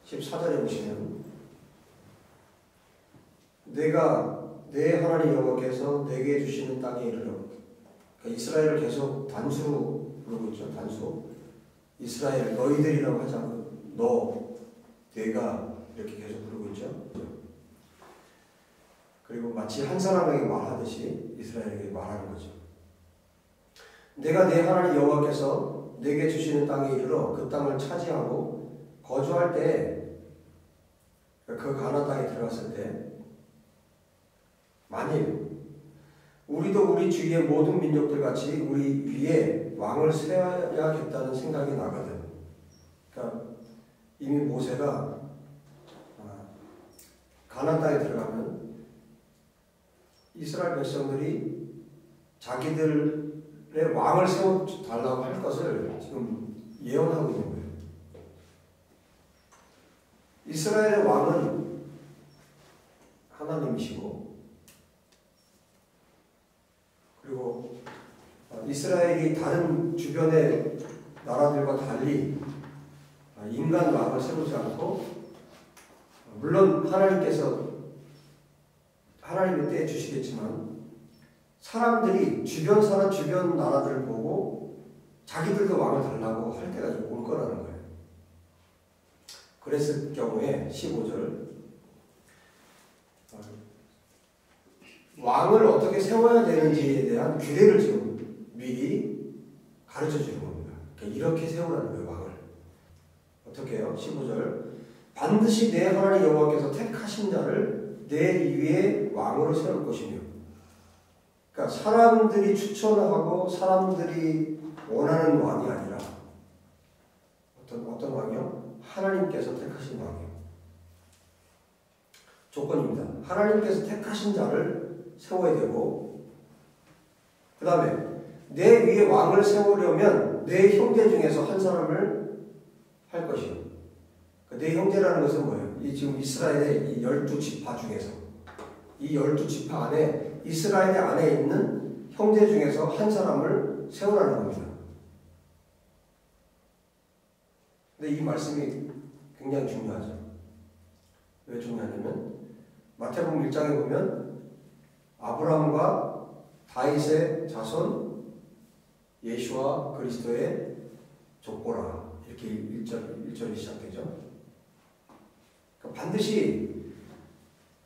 14절에 보시면 내가 내 하나님 여호와께서 내게 주시는 땅에 이르러, 그러니까 이스라엘을 계속 단수로 부르고 있죠. 단수. 이스라엘 너희들이라고 하지 않고 너, 내가 이렇게 계속 부르고 있죠. 그리고 마치 한 사람에게 말하듯이 이스라엘에게 말하는 거죠. 내가 내 하나님 여호와께서 내게 주시는 땅에 이르러 그 땅을 차지하고 거주할 때, 그 가나안 땅에 들어갔을 때, 만일 우리도 우리 주위의 모든 민족들 같이 우리 위에 왕을 세워야겠다는 생각이 나거든. 그러니까 이미 모세가 가나안 땅에 들어가면 이스라엘 백성들이 자기들의 왕을 세워달라고 할 것을 지금 예언하고 있는 거예요. 이스라엘의 왕은 하나님이시고, 그리고 이스라엘이 다른 주변의 나라들과 달리 인간 왕을 세우지 않고, 물론 하나님께서 하나님의 때에 주시겠지만 사람들이 주변 나라들을 보고 자기들도 왕을 달라고 할 때가 올 거라는 거예요. 그랬을 경우에 15절, 왕을 어떻게 세워야 되는지에 대한 규례를 지금 미리 가르쳐 주는 겁니다. 그러니까 이렇게 세우라는 거예요. 왕을 어떻게 해요? 15절, 반드시 내 하나님 여호와께서 택하신 자를 내 위에 왕으로 세울 것이며, 그러니까 사람들이 추천하고 사람들이 원하는 왕이 아니라 어떤 왕이요? 하나님께서 택하신 왕이요. 조건입니다. 하나님께서 택하신 자를 세워야 되고, 그 다음에 내 위에 왕을 세우려면 내 형제 중에서 한 사람을 할 것이요. 내 형제라는 것은 뭐예요? 이 지금 이스라엘의 이 12지파 중에서, 이 12지파 안에 이스라엘 안에 있는 형제 중에서 한 사람을 세우라는 겁니다. 근데 이 말씀이 굉장히 중요하죠. 왜 중요하냐면 마태복음 1장에 보면 아브라함과 다윗의 자손 예수와 그리스도의 족보라, 이렇게 1절이 시작되죠. 그러니까 반드시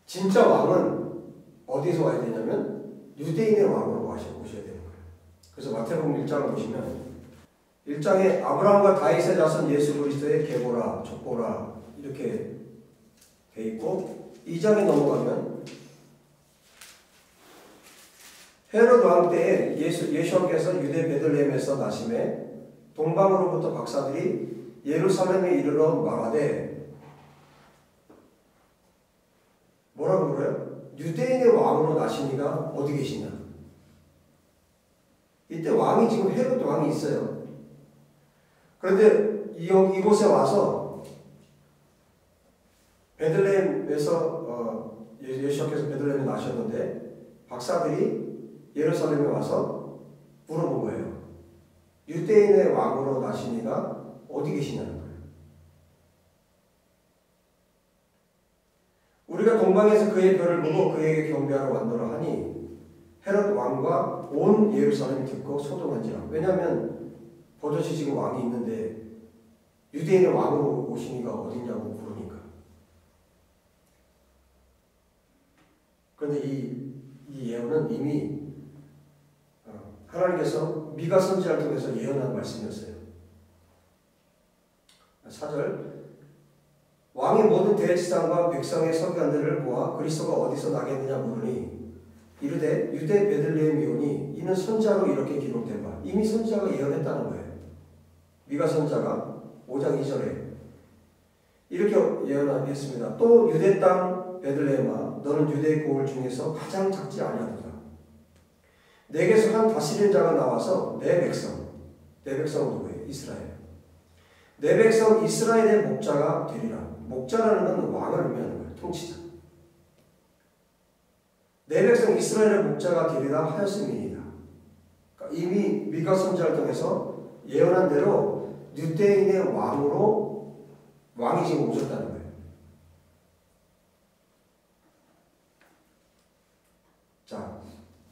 진짜 왕은 어디서 와야 되냐면 유대인의 왕으로 오셔야 되는 거예요. 그래서 마태복음 1장을 보시면 1장에 아브라함과 다윗의 자손 예수 그리스도의 계보라, 족보라 이렇게 돼 있고, 2장에 넘어가면 헤롯 왕 때에 예수께서 유대 베들레헴에서 나심에 동방으로부터 박사들이 예루살렘에 이르러 말하되, 뭐라고 그래요? 유대인의 왕으로 나시니가 어디 계시냐? 이때 왕이 지금 헤롯 왕이 있어요. 그런데 이곳에 와서 베들레헴에서 예수께서 베들레헴에 나셨는데 박사들이 예루살렘에 와서 물어본 거예요. 유대인의 왕으로 나시니가 어디 계시냐는 거예요. 우리가 동방에서 그의 별을 보고 그에게 경배하러 왔노라 하니 헤롯 왕과 온 예루살렘이 듣고 소동한지라. 왜냐하면 버젓이 지금 왕이 있는데 유대인의 왕으로 오시니가 어디냐고 부르니까. 그런데 이 예언은 이미 하나님께서 미가 선지자를 통해서 예언한 말씀이었어요. 4절, 왕이 모든 대지상과 백성의 서기관들을 모아 그리스도가 어디서 나겠느냐 물으니 이르되 유대 베들레헴이오니 이는 선지자로 이렇게 기록된 바. 이미 선지자가 예언했다는 거예요. 미가 선지자가 5장 2절에 이렇게 예언했습니다. 또 유대 땅 베들레헴아, 너는 유대의 고을 중에서 가장 작지 아니하도다. 내게서 한 다스리는 자가 나와서 내 백성은 누구예요? 이스라엘. 내 백성 이스라엘의 목자가 되리라. 목자라는 건 왕을 의미하는 거예요. 통치자. 내 백성 이스라엘의 목자가 되리라 하였음이니이다. 그러니까 이미 미가 선지자를 통해서 예언한 대로 유대인의 왕이 지금 오셨다는 거예요.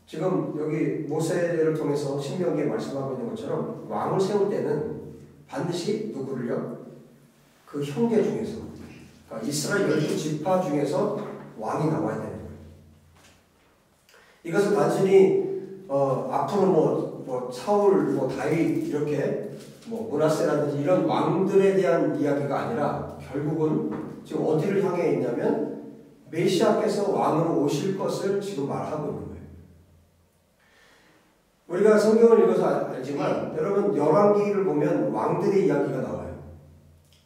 지금 여기 모세를 통해서 신명기에 말씀하고 있는 것처럼 왕을 세울 때는 반드시 누구를요? 그 형제 중에서, 그러니까 이스라엘 12지파 중에서 왕이 나와야 되는 거예요. 이것은 단순히 앞으로 뭐 사울, 다윗 이렇게 므낫세라든지 이런 왕들에 대한 이야기가 아니라 결국은 지금 어디를 향해 있냐면 메시아께서 왕으로 오실 것을 지금 말하고 있는 거예요. 우리가 성경을 읽어서 알지만 여러분 열왕기를 보면 왕들의 이야기가 나와요.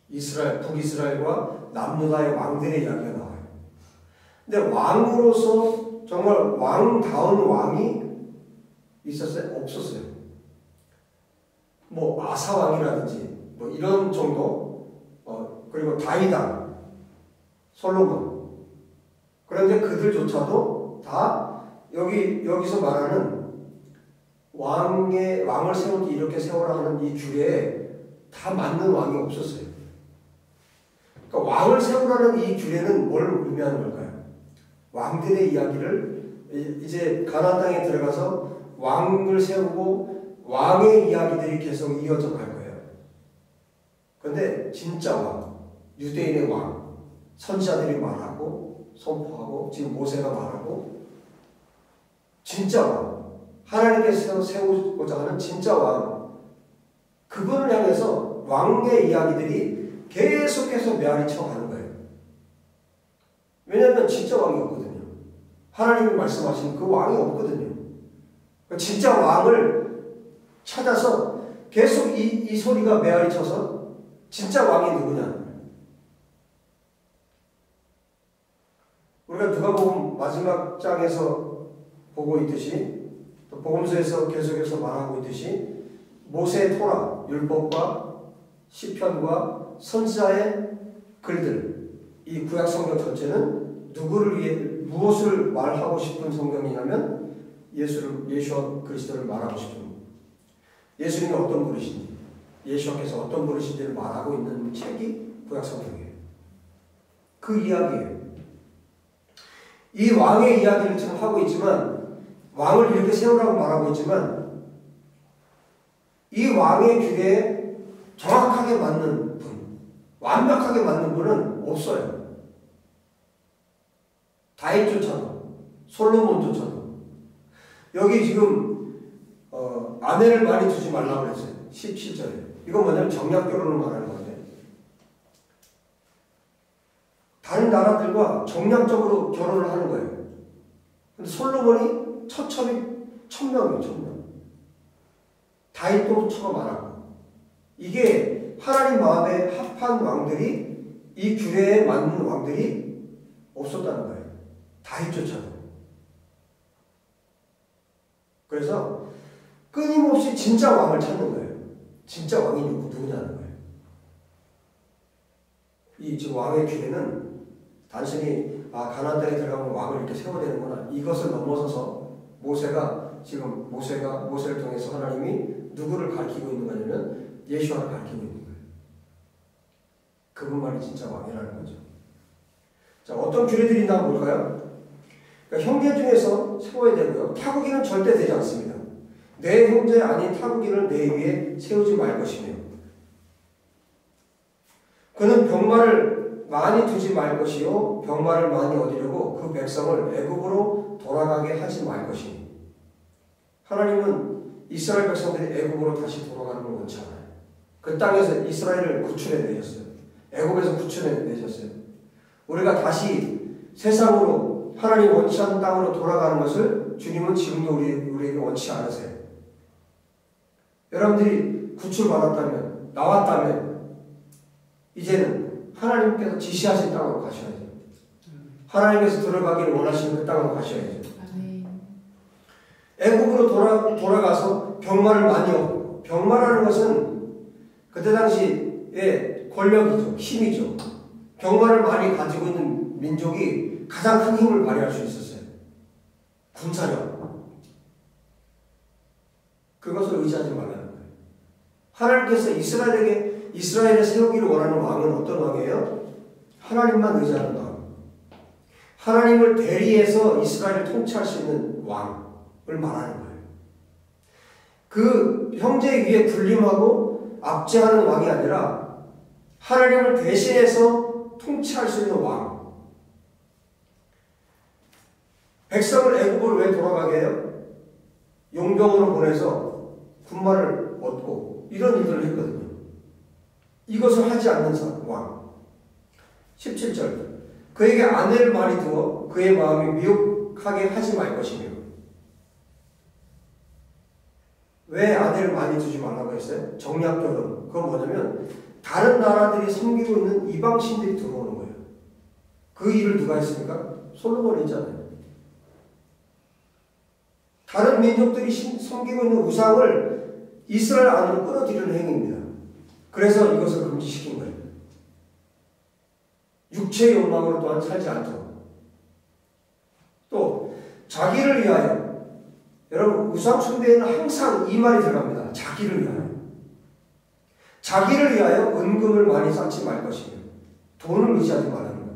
이스라엘, 북이스라엘과 남유다의 왕들의 이야기가 나와요. 근데 왕으로서 정말 왕다운 왕이 있었어요? 없었어요. 아사왕이라든지 이런 정도, 그리고 다윗왕, 솔로몬. 그런데 그들조차도 다 여기서 말하는 왕을 세울 때 이렇게 세워라 하는 이 규례에 다 맞는 왕이 없었어요. 그러니까 왕을 세우라는 이 규례는 뭘 의미하는 걸까요? 왕들의 이야기를 이제 가나안 땅에 들어가서 왕을 세우고 왕의 이야기들이 계속 이어져 갈 거예요. 그런데 진짜 왕, 유대인의 왕, 선지자들이 말하고 선포하고 지금 모세가 말하고 진짜 왕, 하나님께서 세우고자 하는 진짜 왕, 그분을 향해서 왕의 이야기들이 계속해서 메아리 쳐가는 거예요. 왜냐하면 진짜 왕이 없거든요. 하나님이 말씀하신 그 왕이 없거든요. 진짜 왕을 찾아서 계속 이 소리가 메아리 쳐서 진짜 왕이 누구냐. 우리가 누가복음 마지막 장에서 보고 있듯이 또 복음서에서 계속해서 말하고 있듯이 모세의 토라, 율법과 시편과 선지자의 글들, 이 구약 성경 전체는 누구를 위해 무엇을 말하고 싶은 성경이냐면 예수와 그리스도를 말하고 싶은 거예요. 예수님이 어떤 분이신지, 예수께서 어떤 분이신지를 말하고 있는 책이 구약 성경이에요. 그 이야기예요. 이 왕의 이야기를 지금 하고 있지만, 왕을 이렇게 세우라고 말하고 있지만, 이 왕의 규례에 정확하게 맞는 분, 완벽하게 맞는 분은 없어요. 다윗조차도, 솔로몬조차도. 여기 지금 아내를 많이 두지 말라고 그랬어요. 17절에. 이건 뭐냐면 정략 결혼을 말하는 건데, 다른 나라들과 정략적으로 결혼을 하는 거예요. 근데 솔로몬이 처첩이 1000명이에요. 1000명. 다윗도 처럼 안 하고. 이게 하나님 마음에 합한 왕들이, 이 규례에 맞는 왕들이 없었다는 거예요. 다윗조차도. 그래서 끊임없이 진짜 왕을 찾는 거예요. 진짜 왕이 누구냐는 거예요. 이 지금 왕의 규례는 단순히 가나안 땅에 들어가면 왕을 이렇게 세워야 되는구나, 이것을 넘어서서 모세를 통해서 하나님이 누구를 가르치고 있는 거냐면 예수와를 가르치고 있는 거예요. 그분만이 진짜 왕이라는 거죠. 자, 어떤 규례들이 있나 볼까요? 그러니까 형제 중에서 세워야 되고요. 타국인은 절대 되지 않습니다. 내 형제 아닌 타국인을 내 위에 세우지 말 것이며, 그는 병마를 많이 두지 말 것이요 병마를 많이 얻으려고 그 백성을 애굽으로 돌아가게 하지 말 것이니. 하나님은 이스라엘 백성들이 애굽으로 다시 돌아가는 걸 원치 않아요. 그 땅에서 이스라엘을 구출해 내셨어요. 애굽에서 구출해 내셨어요. 우리가 다시 세상으로 하나님 원치 않는 땅으로 돌아가는 것을 주님은 지금도 우리에게 원치 않으세요. 여러분들이 구출받았다면, 나왔다면 이제는 하나님께서 지시하신 땅으로 가셔야죠. 하나님께서 들어가기를 원하시는 그 땅으로 가셔야죠. 애굽으로 돌아가서 병마를 많이 얻고, 병마라는 것은 그때 당시의 권력이죠. 힘이죠. 병마를 많이 가지고 있는 민족이 가장 큰 힘을 발휘할 수 있었어요. 군사력. 그것을 의지하지 말라는 거예요. 하나님께서 이스라엘에 세우기를 원하는 왕은 어떤 왕이에요? 하나님만 의지하는 왕. 하나님을 대리해서 이스라엘을 통치할 수 있는 왕. 말하는 거예요. 그 형제 위에 군림하고 압제하는 왕이 아니라 하나님을 대신해서 통치할 수 있는 왕. 백성을 애굽으로 왜 돌아가게 해요? 용병으로 보내서 군마를 얻고 이런 일들을 했거든요. 이것을 하지 않는 왕. 17절. 그에게 아내를 많이 두어 그의 마음이 미혹하게 하지 말 것이며. 왜 아내를 많이 두지 말라고 했어요? 정략결혼. 그건 뭐냐면 다른 나라들이 섬기고 있는 이방신들이 들어오는 거예요. 그 일을 누가 했습니까? 솔로몬이 했잖아요. 다른 민족들이 섬기고 있는 우상을 이스라엘 안으로 끌어들이는 행위입니다. 그래서 이것을 금지시킨 거예요. 육체의 욕망으로 또한 살지 않도록. 또 자기를 위하여, 여러분 우상 숭배에는 항상 이 말이 들어갑니다. 자기를 위하여. 자기를 위하여 은금을 많이 쌓지 말 것이며 돈을 의지하지 말라는 거예요.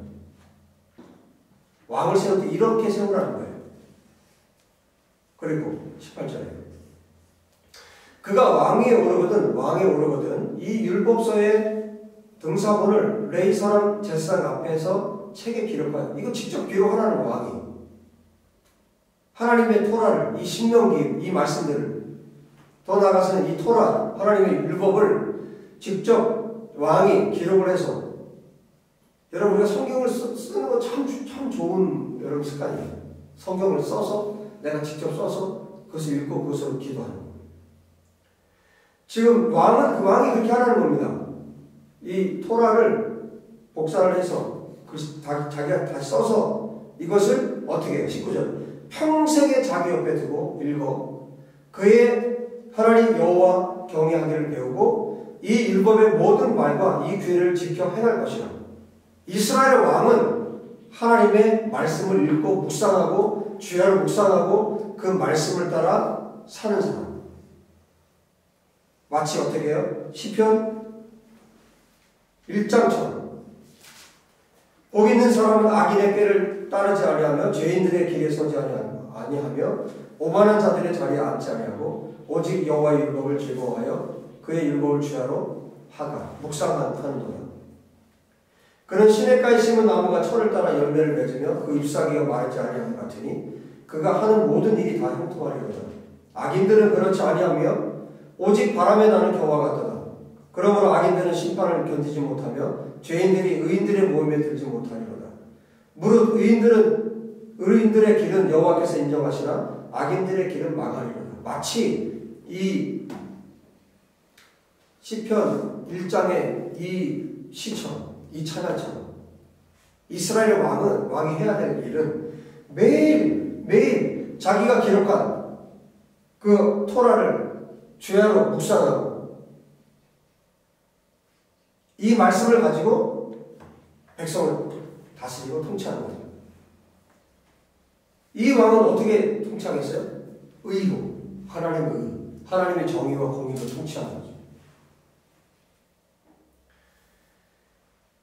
왕을 세울 때 이렇게 세우라는 거예요. 그리고 18절에 그가 왕위에 오르거든 이 율법서의 등사본을 레위 사람 제사장 앞에서 책에 기록하여, 이거 직접 기록하라는 왕이 하나님의 토라를, 이 신명기, 이 말씀들을, 더 나아가서는 이 토라, 하나님의 율법을 직접 왕이 기록을 해서, 여러분 우리가 성경을 쓰는 거 참 좋은 여러분 습관이에요. 성경을 써서 내가 직접 써서 그것을 읽고 그것으로 기도하는 거예요. 지금 왕이 그렇게 하라는 겁니다. 이 토라를 복사를 해서 자기가 다시 써서 이것을 어떻게 해요? 19절. 평생에 자기 옆에 두고 읽어 그의 하나님 여호와 경외하기를 배우고 이 율법의 모든 말과 이 규례를 지켜 행할 것이라. 이스라엘 왕은 하나님의 말씀을 읽고 묵상하고 주야를 묵상하고 그 말씀을 따라 사는 사람. 마치 어떻게 해요? 시편 1장처럼 복 있는 사람은 악인의 꾀를 따르지 아니하며 죄인들의 길에 서지 아니하며 오만한 자들의 자리에 앉지 아니하고 오직 여호와의 율법을 즐거워하여 그의 율법을 주야로 하가 묵상하는도다. 그는 시냇가에 심은 나무가 철을 따라 열매를 맺으며 그 잎사귀가 마르지 아니함 같으니 그가 하는 모든 일이 다 형통하리로다. 악인들은 그렇지 아니하며 오직 바람에 나는 겨와 같도다. 그러므로 악인들은 심판을 견디지 못하며 죄인들이 의인들의 모임에 들지 못하리로다. 무릇 의인들의 길은 여호와께서 인정하시나 악인들의 길은 망하리로다. 마치 이 시편 1장의 이 시처럼, 이 찬양처럼 이스라엘 왕이 해야 될 일은 매일 자기가 기록한 그 토라를 주야로 묵상하고 이 말씀을 가지고 백성을 다스리고 통치하는 거죠. 이 왕은 어떻게 통치하겠어요? 의로, 하나님의 의, 하나님의 정의와 공의로 통치하는 거죠.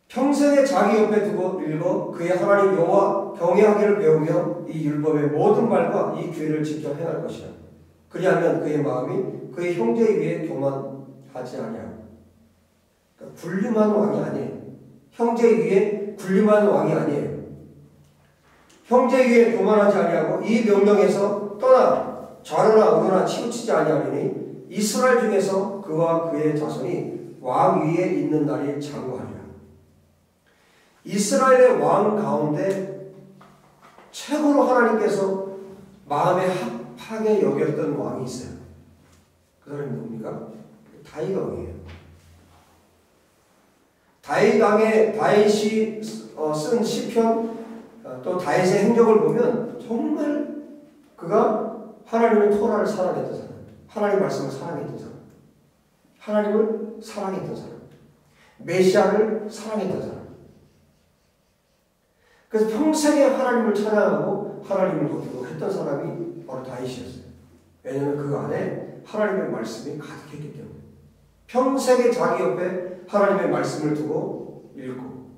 평생에 자기 옆에 두고 읽어 그의 하나님 여호와 경외하기를 배우며 이 율법의 모든 말과 이 규례를 지켜 행할 것이라. 그리하면 그의 마음이 그의 형제 위에 교만하지 아니하고. 그러니까 군림하는 왕이 아니에요. 형제 위에 군림하는 왕이 아니에요. 형제 위에 교만하지 아니하고 이 명령에서 떠나 좌로나 우로나 치우치지 아니하리니 이스라엘 중에서 그와 그의 자손이 왕 위에 있는 날이 장구하리라. 이스라엘의 왕 가운데 최고로 하나님께서 마음에 합하게 여겼던 왕이 있어요. 그 사람이 누굽니까? 다윗 왕이에요. 다윗이 쓴 시편, 또 다윗의 행적을 보면 정말 그가 하나님의 토라를 사랑했던 사람, 하나님 말씀을 사랑했던 사람, 하나님을 사랑했던 사람, 메시아를 사랑했던 사람. 그래서 평생에 하나님을 찬양하고 하나님을 높이고 했던 사람이 바로 다윗이었어요. 왜냐하면 그 안에 하나님의 말씀이 가득했기 때문에. 평생에 자기 옆에 하나님의 말씀을 두고 읽고,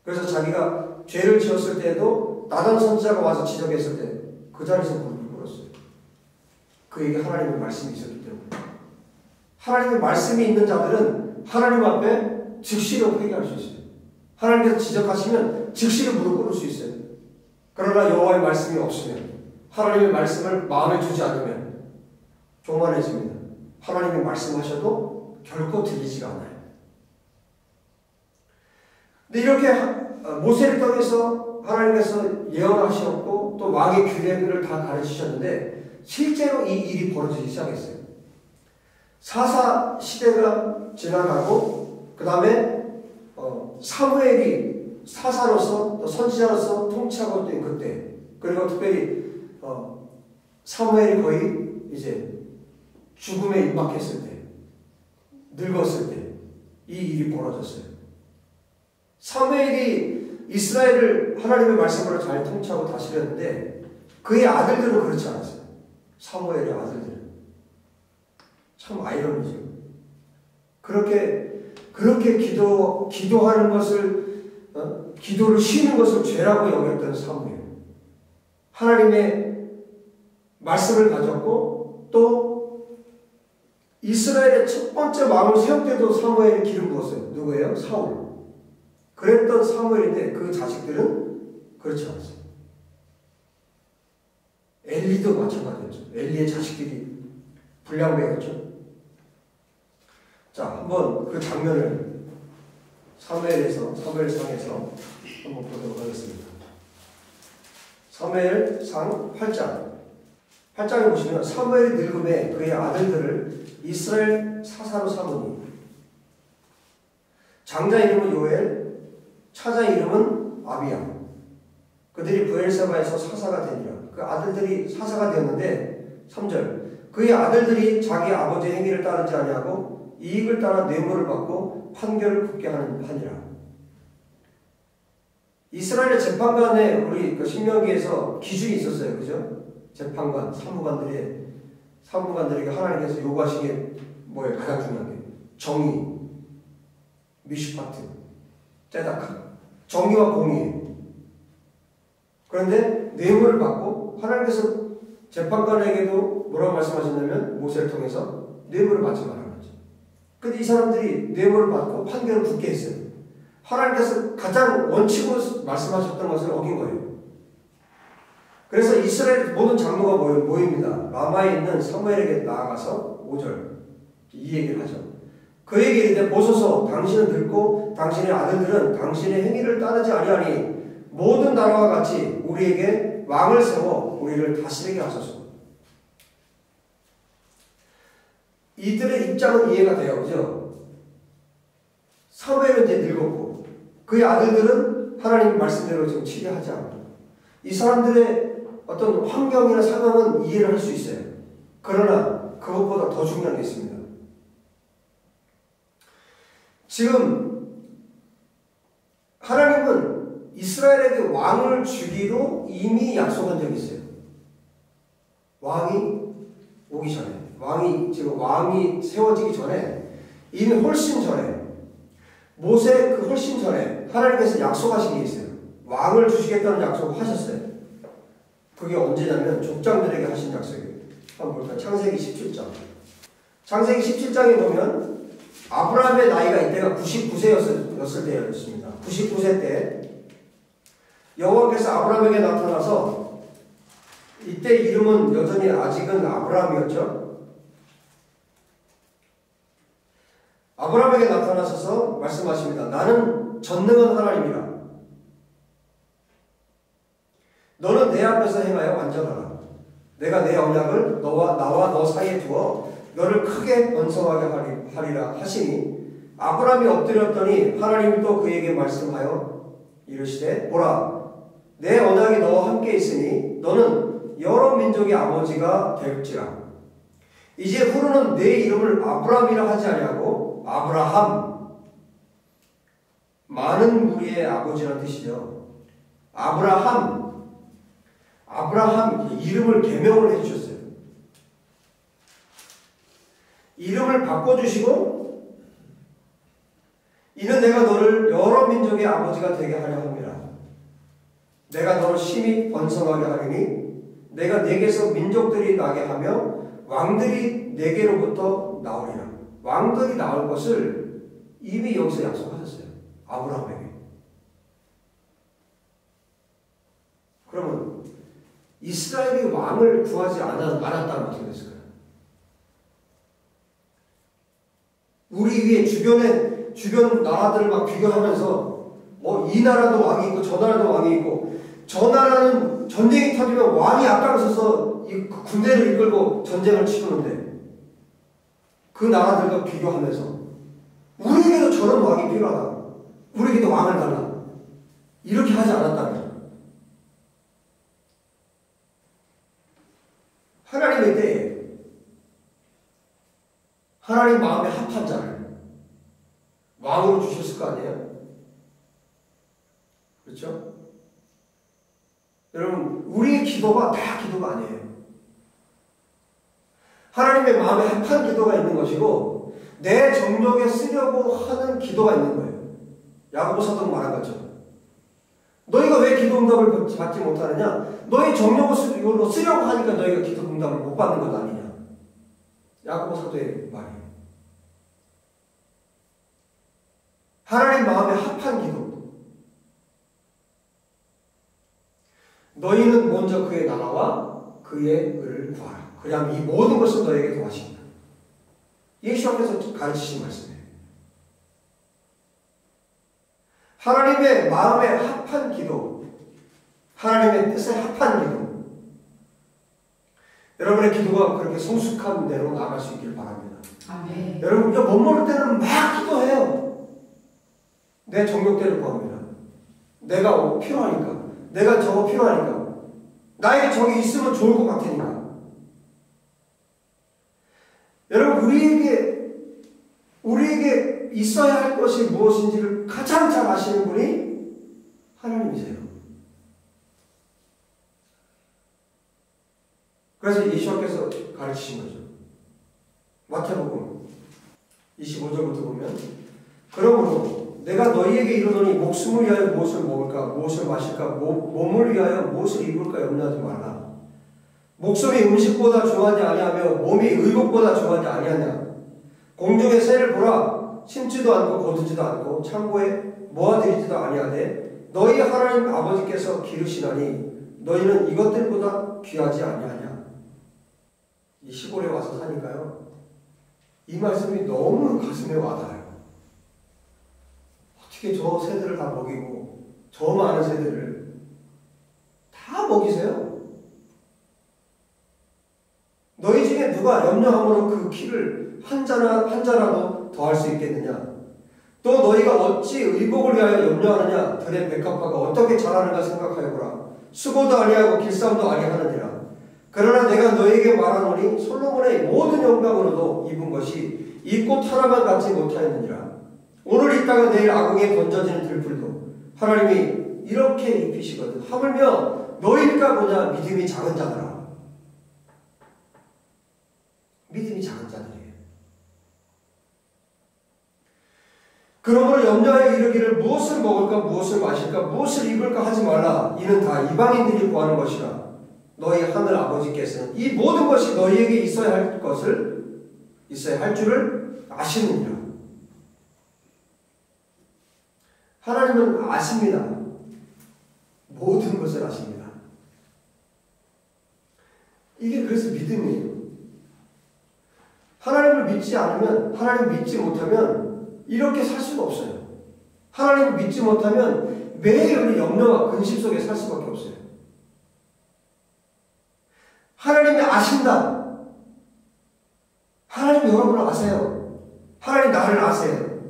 그래서 자기가 죄를 지었을 때에도 나단 선지자가 와서 지적했을 때 그 자리에서 무릎을 꿇었어요. 그에게 하나님의 말씀이 있었기 때문에. 하나님의 말씀이 있는 자들은 하나님 앞에 즉시로 회개할 수 있어요. 하나님께서 지적하시면 즉시로 무릎 꿇을 수 있어요. 그러나 여호와의 말씀이 없으면, 하나님의 말씀을 마음에 두지 않으면 교만해집니다. 하나님이 말씀하셔도 결코 들리지가 않아요. 근데 이렇게 모세를 통해서 하나님께서 예언하셨고 또 왕의 규례들을 다 가르치셨는데 실제로 이 일이 벌어지기 시작했어요. 사사 시대가 지나가고 그 다음에 사무엘이 사사로서 또 선지자로서 통치하고 있던 그때, 그리고 특별히 사무엘이 거의 이제 죽음에 임박했을 때, 늙었을 때 이 일이 벌어졌어요. 사무엘이 이스라엘을 하나님의 말씀으로 잘 통치하고 다스렸는데 그의 아들들은 그렇지 않았어요. 사무엘의 아들들은. 참 아이러니죠. 그렇게 기도하는 것을, 기도를 쉬는 것을 죄라고 여겼던 사무엘. 하나님의 말씀을 가졌고 또 이스라엘의 첫 번째 왕을 세울 때도 사무엘이 기름 부었어요. 누구예요? 사울. 그랬던 사무엘인데 그 자식들은 그렇지 않았어요. 엘리도 마찬가지였죠. 엘리의 자식들이 불량배였죠. 자, 한번 그 장면을 사무엘상에서 한번 보도록 하겠습니다. 사무엘상 8장에 보시면 사무엘이 늙음에 그의 아들들을 이스라엘 사사로 삼으니 장자 이름은 요엘, 차자 이름은 아비야. 그들이 브엘세바에서 사사가 되니라. 그 아들들이 사사가 되었는데 3절 그의 아들들이 자기 아버지의 행위를 따르지 아니하고 이익을 따라 뇌물을 받고 판결을 굳게 하니라. 이스라엘의 재판관에 우리 그 신명기에서 기준이 있었어요. 그죠? 재판관, 사무관들에게 하나님께서 요구하신 게 뭐예요? 가장 중요한 게 정의, 미슈파트, 떼다카, 정의와 공의. 그런데 뇌물을 받고 하나님께서 재판관에게도 뭐라고 말씀하셨냐면 모세를 통해서 뇌물을 받지 말라는 거죠. 근데 이 사람들이 뇌물을 받고 판결을 굳게 했어요. 하나님께서 가장 원칙으로 말씀하셨던 것을 어긴 거예요. 그래서 이스라엘 모든 장로가 모입니다. 라마에 있는 사무엘에게 나아가서 5절 이 얘기를 하죠. 그에게 이르되 보소서 당신은 늙고 당신의 아들들은 당신의 행위를 따르지 아니하니 모든 나라와 같이 우리에게 왕을 세워 우리를 다스리게 하소서. 이들의 입장은 이해가 돼요. 그죠? 사무엘은 이제 늙었고 그의 아들들은 하나님 말씀대로 지금 치료하지 않고 이 사람들의 어떤 환경이나 상황은 이해를 할 수 있어요. 그러나 그것보다 더 중요한 게 있습니다. 지금 하나님은 이스라엘에게 왕을 주기로 이미 약속한 적이 있어요. 왕이 오기 전에, 왕이 세워지기 전에, 이미 훨씬 전에, 모세 그 훨씬 전에 하나님께서 약속하신 게 있어요. 왕을 주시겠다는 약속을 하셨어요. 그게 언제냐면 족장들에게 하신 약속이에요. 한번 볼까요? 창세기 17장. 창세기 17장에 보면 아브라함의 나이가 이때가 99세였을 때였습니다. 99세 때 여호와께서 아브라함에게 나타나서 이때 이름은 여전히 아직은 아브라함이었죠. 아브라함에게 나타나셔서 말씀하십니다. 나는 전능한 하나님이라. 너는 내 앞에서 행하여 완전하라. 내가 내 언약을 나와 너 사이에 두어 너를 크게 번성하게 하리라 하시니 아브라함이 엎드렸더니 하나님이 또 그에게 말씀하여 이르시되 보라 내 언약이 너와 함께 있으니 너는 여러 민족의 아버지가 될지라. 이제 후로는 내 이름을 아브라함이라 하지 아니하고 아브라함, 많은 무리의 아버지라는 뜻이죠. 아브라함 이름을 개명을 해주셨어요. 이름을 바꿔주시고 이는 내가 너를 여러 민족의 아버지가 되게 하려 함이라. 내가 너를 심히 번성하게 하리니 내가 네게서 민족들이 나게 하며 왕들이 내게로부터 나오리라. 왕들이 나올 것을 이미 여기서 약속하셨어요. 아브라함에게. 그러면 이스라엘이 왕을 구하지 않았다면 어떻게 됐을까요? 우리 위에 주변 나라들을 막 비교하면서 이 나라도 왕이 있고 저 나라도 왕이 있고, 저 나라는 전쟁이 터지면 왕이 앞장서서 이 군대를 이끌고 전쟁을 치르는데 그 나라들과 비교하면서 우리에게도 저런 왕이 필요하다. 우리에게도 왕을 달라. 이렇게 하지 않았다면 하나님의 때에 하나님 마음에 합한 자를 왕으로 주셨을 거 아니에요? 그렇죠? 여러분, 우리의 기도가 다 기도가 아니에요. 하나님의 마음에 합한 기도가 있는 것이고 내 정력에 쓰려고 하는 기도가 있는 거예요. 야고보 사도는 말한 것처럼 너희가 왜 기도 응답을 받지 못하느냐? 너희 정력으로 쓰려고 하니까 너희가 기도 응답을 못 받는 것 아니냐? 야고보 사도의 말이에요. 하나님 마음에 합한 기도. 너희는 먼저 그의 나라와 그의 의를 구하라. 그리하면 이 모든 것을 너희에게 더하십니다. 예수님께서 가르치신 말씀이에요. 하나님의 마음에 합한 기도, 하나님의 뜻에 합한 기도. 여러분의 기도가 그렇게 성숙한 대로 나아갈 수 있기를 바랍니다. 아멘. 여러분, 우리가 못 모를 때는 막 기도해요. 내 정욕대로 구합니다. 내가 필요하니까, 내가 저거 필요하니까, 나에게 저게 있으면 좋을 것 같으니까. 여러분, 우리에게 있어야 할 것이 무엇인지를 가장 잘 아시는 분이 하나님이세요. 그래서 예수님께서 가르치신 거죠. 마태복음 25절부터 보면, 그러므로 내가 너희에게 이르노니 목숨을 위하여 무엇을 먹을까, 무엇을 마실까, 몸을 위하여 무엇을 입을까 염려하지 말라. 목숨이 음식보다 중하지 아니하며 몸이 의복보다 중하지 아니하냐. 공중의 새를 보라. 심지도 않고 거두지도 않고 창고에 모아들이지도 아니하되 너희 하나님 아버지께서 기르시나니 너희는 이것들보다 귀하지 아니하냐. 이 시골에 와서 사니까요, 이 말씀이 너무 가슴에 와닿아요. 어떻게 저 새들을 다 먹이고 저 많은 새들을 다 먹이세요? 너희 중에 누가 염려함으로 그 키를 한 자라도 더할 수 있겠느냐? 또 너희가 어찌 의복을 위하여 염려하느냐? 들의 백합화가 어떻게 자라는가 생각하여보라. 수고도 아니하고 길쌈도 아니하느니라. 그러나 내가 너희에게 말하노니 솔로몬의 모든 영광으로도 입은 것이 이 꽃 하나만 갖지 못하였느니라. 오늘 있다가 내일 아궁이에 던져지는 들풀도 하나님이 이렇게 입히시거든. 하물며 너희가 보냐 믿음이 작은 자들아. 믿음이 작은 자들이에요. 그러므로 염려하여 이르기를 무엇을 먹을까, 무엇을 마실까, 무엇을 입을까 하지 말라. 이는 다 이방인들이 구하는 것이라. 너희 하늘 아버지께서는 이 모든 것이 너희에게 있어야 할 줄을 아시느니라. 하나님은 아십니다. 모든 것을 아십니다. 이게 그래서 믿음이에요. 하나님을 믿지 않으면, 하나님 믿지 못하면 이렇게 살 수가 없어요. 하나님을 믿지 못하면 매일 염려와 근심 속에 살 수밖에 없어요. 하나님이 아신다. 하나님 여러분을 아세요. 하나님 나를 아세요.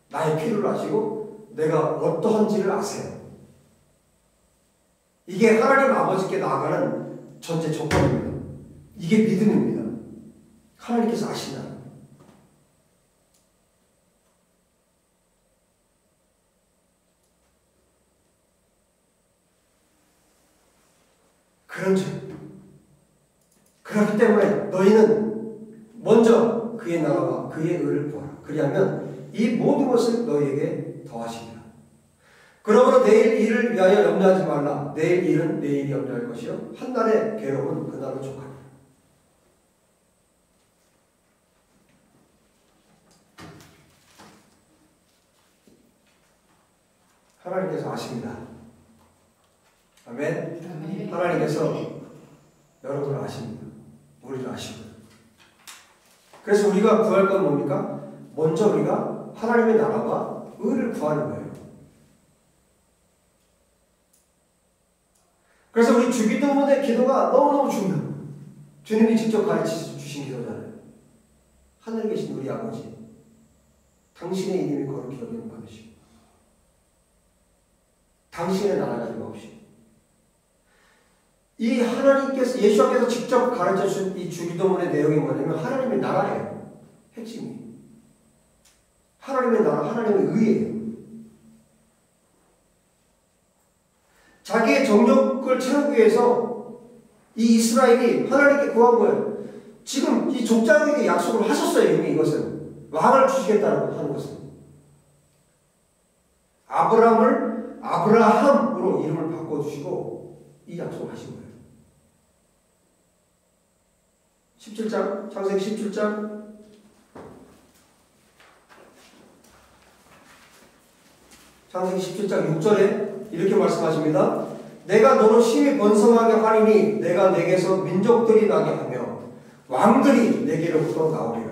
나의 필요를 아시고 내가 어떠한지를 아세요. 이게 하나님 아버지께 나아가는 전제 조건입니다. 이게 믿음입니다. 하나님께서 아신다. 그렇기 때문에 너희는 먼저 그의 나라와 그의 의를 구하라. 그리하면 이 모든 것을 너희에게 더하시리라. 그러므로 내일 일을 위하여 염려하지 말라. 내일 일은 내일이 염려할 것이요 한 날의 괴로움은 그날로 족하리라. 하나님께서 아십니다. 아멘. 아멘. 하나님께서 여러분을 아십니다. 우리를 아시고. 그래서 우리가 구할 건 뭡니까? 먼저 우리가 하나님의 나라와 의를 구하는 거예요. 그래서 우리 주기도문의 기도가 너무너무 중요해요. 주님이 직접 가르쳐 주신 기도잖아요. 하늘에 계신 우리 아버지, 당신의 이름이 거룩히 여김을 받으시고 당신의 나라가 임하옵시고. 이 하나님께서, 예수께서 직접 가르쳐 주신 이 주기도문의 내용이 뭐냐면 하나님의 나라예요. 핵심이. 하나님의 나라, 하나님의 의예요. 자기의 정욕을 채우기 위해서 이 이스라엘이 하나님께 구한 거예요. 지금 이 족장에게 약속을 하셨어요. 이미 이것은. 왕을 주시겠다고 하는 것은. 아브라함을 아브라함으로 이름을 바꿔주시고 이 약속을 하신 거예요. 17장, 창세기 17장. 창세기 17장 6절에 이렇게 말씀하십니다. 내가 너로 심히 번성하게 하리니 내가 내게서 민족들이 나게 하며 왕들이 내게로부터 나오리라.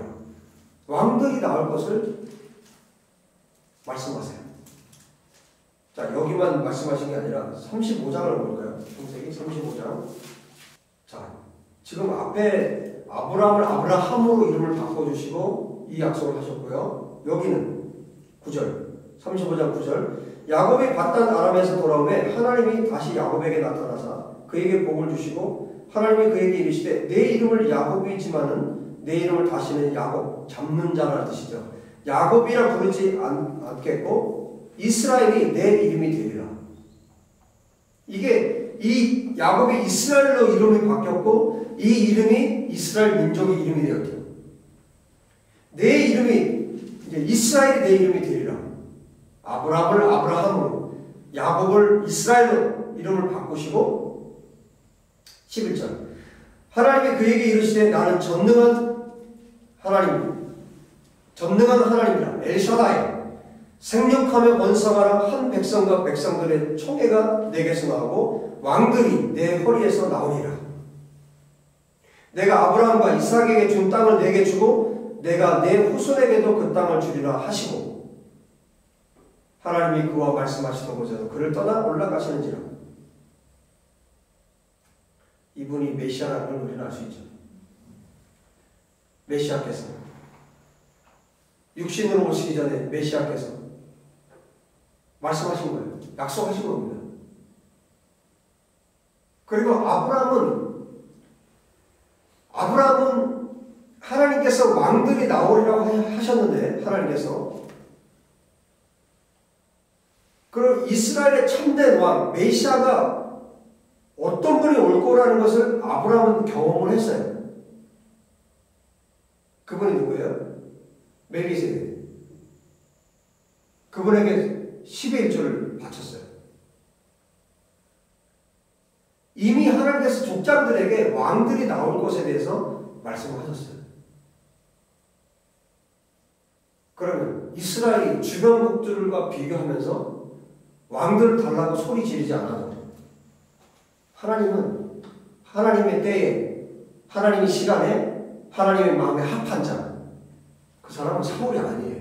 왕들이 나올 것을 말씀하세요. 자, 여기만 말씀하신 게 아니라 35장을 볼까요? 창세기 35장. 자, 지금 앞에 아브라함을 아브라함으로 이름을 바꿔주시고 이 약속을 하셨고요. 여기는 9절, 35장 9절. 야곱이 밧단 아람에서 돌아오매 하나님이 다시 야곱에게 나타나사 그에게 복을 주시고 하나님이 그에게 이르시되 내 이름을 야곱이지만은 내 이름을 다시는 야곱, 잡는 자라는 뜻이죠. 야곱이라 부르지 않겠고 이스라엘이 내 이름이 되리라. 이게 이 야곱이 이스라엘로 이름이 바뀌었고 이 이름이 이스라엘 민족의 이름이 되었죠. 내 이름이 이제 이스라엘이 내 이름이 되리라. 아브라함을 아브라함으로, 야곱을 이스라엘로 이름을 바꾸시고 11절. 하나님이 그에게 이르시되 나는 전능한 하나님이라. 엘샤다이. 생육하며 번성하라. 한 백성과 백성들의 총회가 내게서 나오고 왕들이 내 허리에서 나오리라. 내가 아브라함과 이삭에게 준 땅을 내게 주고 내가 내 후손에게도 그 땅을 주리라 하시고 하나님이 그와 말씀하시던 곳에서 그를 떠나 올라가시는지라. 이분이 메시아라는 걸 우리는 알 수 있죠. 메시아께서 육신으로 오시기 전에 메시아께서 말씀하신 거예요. 약속하신 겁니다. 그리고 아브라함은 하나님께서 왕들이 나오리라고 하셨는데 하나님께서 그럼 이스라엘의 참된 왕 메시아가 어떤 분이 올 거라는 것을 아브라함은 경험을 했어요. 그분이 누구예요? 멜기세덱. 그분에게 10의 1조를 바쳤어요. 이미 하나님께서 족장들에게 왕들이 나올 것에 대해서 말씀을 하셨어요. 그러면 이스라엘이 주변국들과 비교하면서 왕들을 달라고 소리 지르지 않아도 하나님은 하나님의 때에, 하나님의 시간에, 하나님의 마음에 합한 자, 그 사람은 사울이 아니에요.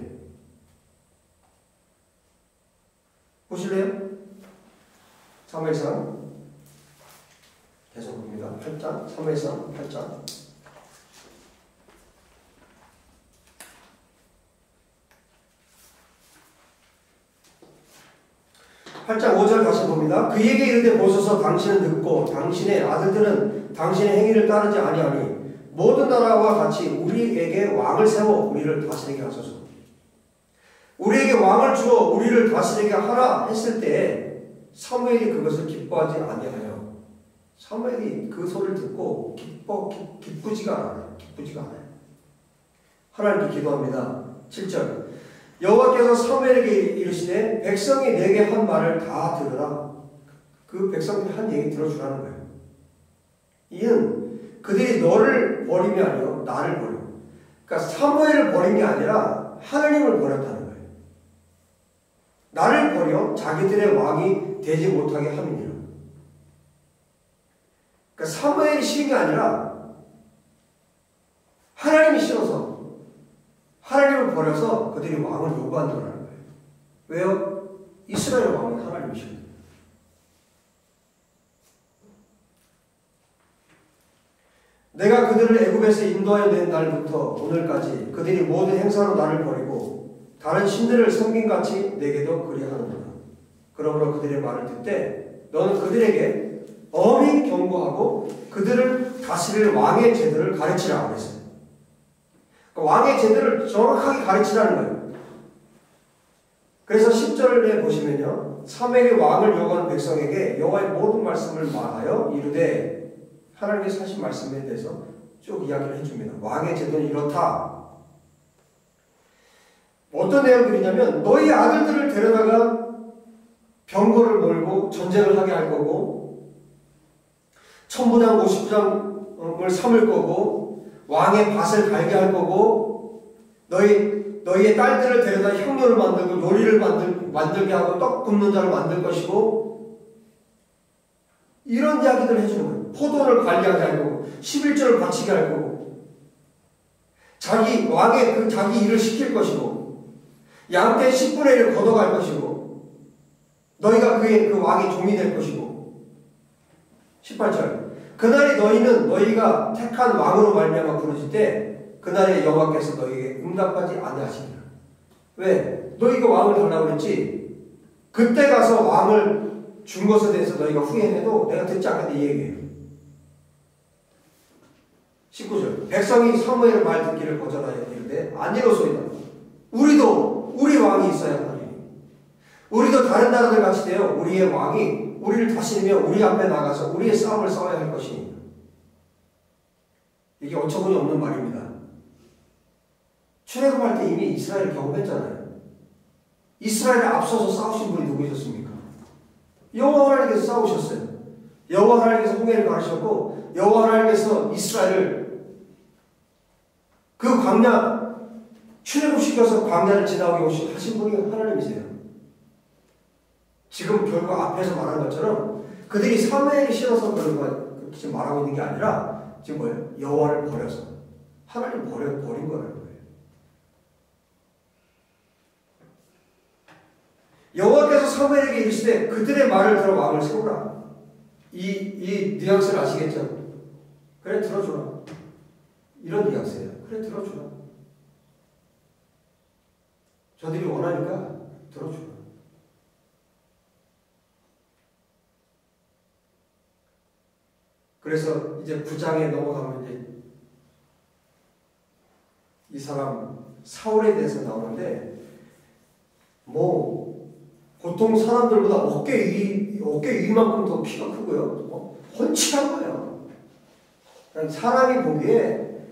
보실래요? 사무엘상 계속 봅니다. 8장, 사무엘상 8장. 8장 5절 다시 봅니다. 그에게 이르되 보소서 당신은 듣고 당신의 아들들은 당신의 행위를 따르지 아니하니 모든 나라와 같이 우리에게 왕을 세워 우리를 다스리게 하소서. 우리에게 왕을 주어 우리를 다스리게 하라 했을 때 사무엘이 그것을 기뻐하지 아니하여 사무엘이 그 소리를 듣고 기쁘지가 않아요. 하나님께 기도합니다. 7절. 여호와께서 사무엘에게 이르시되 백성이 내게 한 말을 다 들으라. 그 백성들이 한 얘기 들어주라는 거예요. 이는 그들이 너를 버림이 아니요 나를 버려. 그러니까 사무엘을 버린 게 아니라 하나님을 버렸다는 거예요. 나를 버려 자기들의 왕이 되지 못하게 함이니라. 그러니까 사무엘이 싫은 게 아니라 하나님이 싫어서 하나님을 버려서 그들이 왕을 요구한다는 거예요. 왜요? 이스라엘 왕은 하나님이시거든요. 내가 그들을 애굽에서 인도하여 낸 날부터 오늘까지 그들이 모든 행사로 나를 버리고 다른 신들을 섬김같이 내게도 그리하는구나. 그러므로 그들의 말을 듣되 너는 그들에게 엄히 경고하고 그들을 다스릴 왕의 제도를 가르치라 그랬어요. 그러니까 왕의 제도를 정확하게 가르치라는 거예요. 그래서 10절에 보시면요, 사무엘이 왕을 요구하는 백성에게 여호와의 모든 말씀을 말하여 이르되, 하나님께서 하신 말씀에 대해서 쭉 이야기를 해줍니다. 왕의 제도는 이렇다. 어떤 내용들이냐면 너희 아들들을 데려다가 병거를 몰고 전쟁을 하게 할 거고, 천부장 50부장을 삼을 거고, 왕의 밭을 갈게 할 거고, 너희의 딸들을 데려다 향료를 만들고 요리를 만들게 하고 떡 굽는 자를 만들 것이고, 이런 이야기들을 해주는 거예요. 포도를 관리하게 할 거고, 11조를 바치게 할 거고, 왕의 자기 일을 시킬 것이고, 양떼 10분의 1을 걷어갈 것이고, 너희가 그 왕의 종이 될 것이고. 18절. 그날이 너희는 너희가 택한 왕으로 말미암아 부르실 때 그날에 여호와께서 너희에게 응답하지 아니하시리라. 왜? 너희가 왕을 달라고 그랬지? 그때 가서 왕을 준 것에 대해서 너희가 후회해도 내가 듣지 않겠다 이 얘기예요. 19절. 백성이 사무엘의 말 듣기를 거절하여 이르되 아니로소이다. 우리 왕이 있어야 하리니 우리도 다른 나라들 같이 되어 우리의 왕이 우리를 다스리며 우리 앞에 나가서 우리의 싸움을 싸워야 할 것이니. 이게 어처구니 없는 말입니다. 출애굽할 때 이미 이스라엘 경험했잖아요. 이스라엘에 앞서서 싸우신 분이 누구셨습니까? 여호와 하나님께서 싸우셨어요. 여호와 하나님께서 홍해를 가르셨고 여호와 하나님께서 이스라엘을 그 광야 출애굽시켜서 광야를 지나오게 하신 분이 하나님이세요. 지금 결국 앞에서 말한 것처럼 그들이 사무엘이 싫어서 그런 거 지금 말하고 있는 게 아니라 지금 뭐예요? 여호와를 버려서 하나님 버린 거라는 거예요. 여호와께서 사무엘에게 이르시되 그들의 말을 들어 왕을 세우라. 이 뉘앙스를 아시겠죠? 그래 들어주라. 이런 뉘앙스예요. 그래 들어주라. 저들이 원하니까 들어주라. 그래서 이제 9장에 넘어가면 이제 이 사람 사울에 대해서 나오는데 뭐 보통 사람들보다 어깨 위만큼 더 키가 크고요. 훤칠한 거예요. 사람이 보기에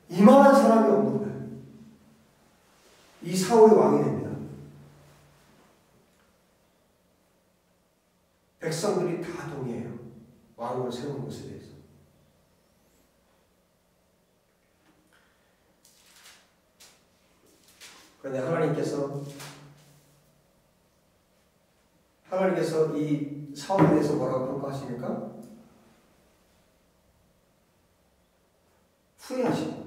이만한 사람이 없는 거예요. 이 사울이 왕이 됩니다. 백성들이 다 동의해요. 왕으로 세우는 것에 대해서. 그런데 하나님께서 이 사울에 대해서 뭐라고 평가하십니까? 후회하시고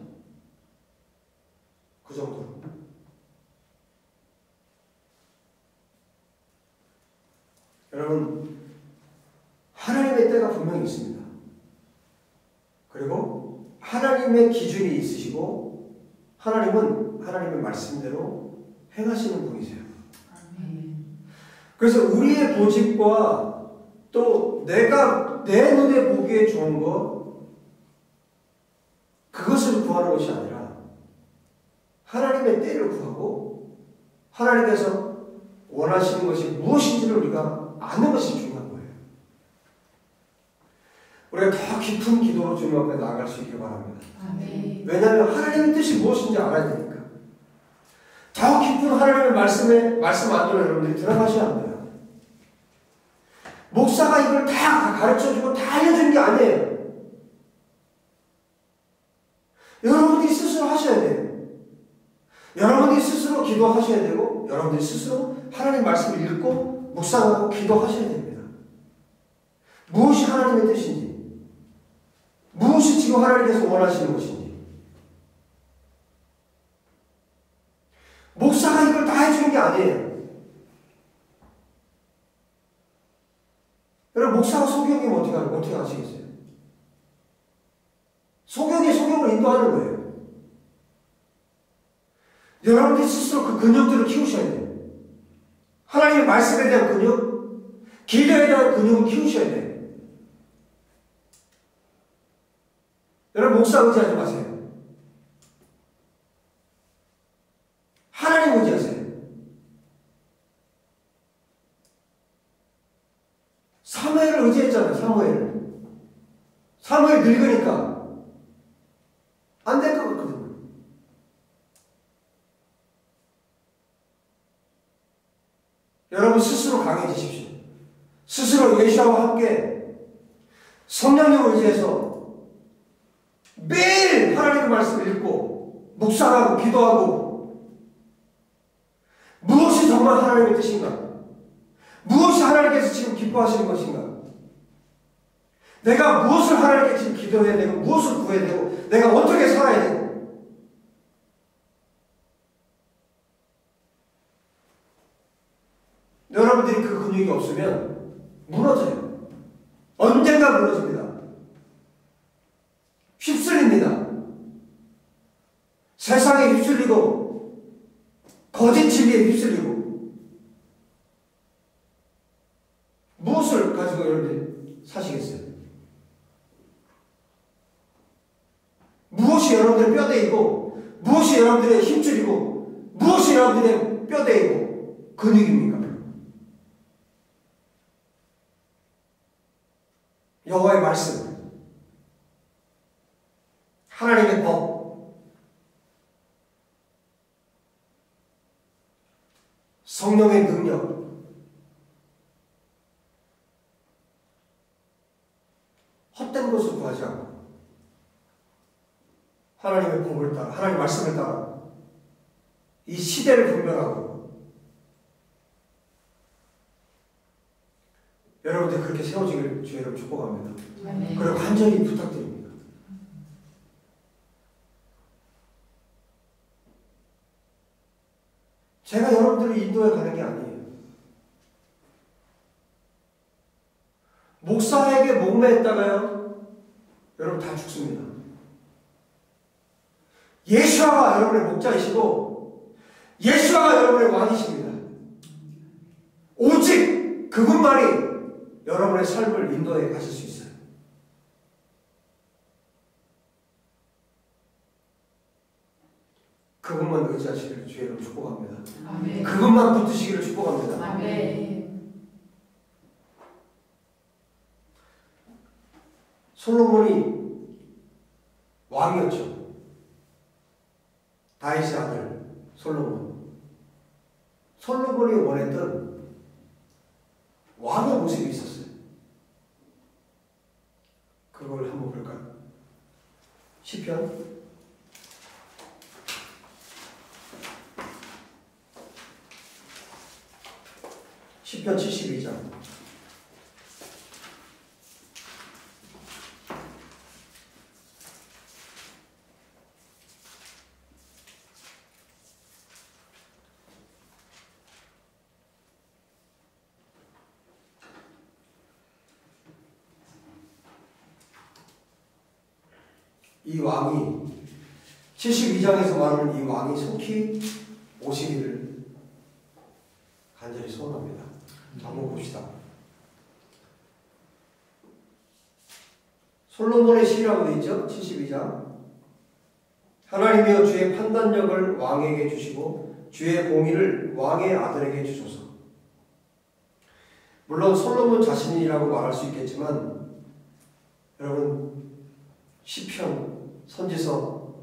그 정도로. 여러분, 하나님의 때가 분명히 있습니다. 그리고 하나님의 기준이 있으시고 하나님은 하나님의 말씀대로 행하시는 분이세요. 그래서 우리의 고집과 또 내가 내 눈에 보기에 좋은 것 그것을 구하는 것이 아니라 하나님의 때를 구하고 하나님께서 원하시는 것이 무엇인지를 우리가 아는 것이 중요한 거예요. 우리가 더 깊은 기도로 주님 앞에 나아갈 수 있기를 바랍니다. 아멘. 왜냐하면 하나님의 뜻이 무엇인지 알아야 되니까. 더 깊은 하나님의 말씀 안으로 여러분들이 들어가셔야 합니다. 목사가 이걸 다 가르쳐주고 다 알려주는 게 아니에요. 여러분들이 스스로 하셔야 돼요. 여러분들이 스스로 기도하셔야 되고 여러분들이 스스로 하나님 말씀을 읽고 묵상하고 기도하셔야 됩니다. 무엇이 하나님의 뜻인지, 무엇이 지금 하나님께서 원하시는 것인지. 목사가 이걸 다 해주는 게 아니에요. 여러분, 목사가 소경이면 어떻게 하시겠어요? 소경이 소경을 인도하는 거예요. 여러분들이 스스로 그 근육들을 키우셔야 돼요. 하나님의 말씀에 대한 근육, 기도에 대한 근육을 키우셔야 돼요. 여러분, 목사 의지하지 마세요. 하나님 의지하세요. 사무엘을 의지했잖아요. 사무엘 늙으니까 안 될 것 같거든요. 여러분 스스로 강해지십시오. 스스로 예수와 함께 성령님을 의지해서 매일 하나님의 말씀을 읽고 묵상하고 기도하고 무엇이 정말 하나님의 뜻인가? 무엇이 하나님께서 지금 기뻐하시는 것인가? 내가 무엇을 하나님께 지금 기도해야 되고 무엇을 구해야 되고 내가 어떻게 살아야 되고 여러분들이 그 근육이 없으면 무너져요. 언젠가 무너집니다. 휩쓸립니다. 세상에 휩쓸리고 거짓 진리에 휩쓸리고 무엇을 가지고 여러분들이 사시겠어요? 무엇이 여러분들의 뼈대이고 무엇이 여러분들의 힘줄이고 무엇이 여러분들의 뼈대이고 근육입니까? 여호와의 말씀, 하나님의 법, 성령의 능력, 헛된 것을 구하지 않고 하나님의 법을 따라, 하나님의 말씀을 따라 이 시대를 분별하고 여러분들 그렇게 세워지기를 주의를 축복합니다. 그리고 간절히 부탁드립니다. 제가 여러분들을 인도해 가는 게 아니에요. 목사에게 목매했다가요, 여러분 다 죽습니다. 예수아가 여러분의 목자이시고 예수아가 여러분의 왕이십니다. 오직 그분만이 여러분의 삶을 인도해 가실 수 있어요. 그분만 의지하시기를 주의로 축복합니다. 아멘. 그분만 붙드시기를 축복합니다. 아멘. 솔로몬이 왕이었죠. 다윗의 아들 솔로몬. 솔로몬이 원했던 왕의 모습이 있었어요. 그걸 한번 볼까요? 시편 72장. 이 왕이 72장에서 말하는 이 왕이 속히 오시기를 간절히 소원합니다. 한번 봅시다. 솔로몬의 시라고 되어 있죠? 72장. 하나님이여 주의 판단력을 왕에게 주시고 주의 공의를 왕의 아들에게 주소서. 물론 솔로몬 자신이라고 말할 수 있겠지만 여러분 시편, 선지서,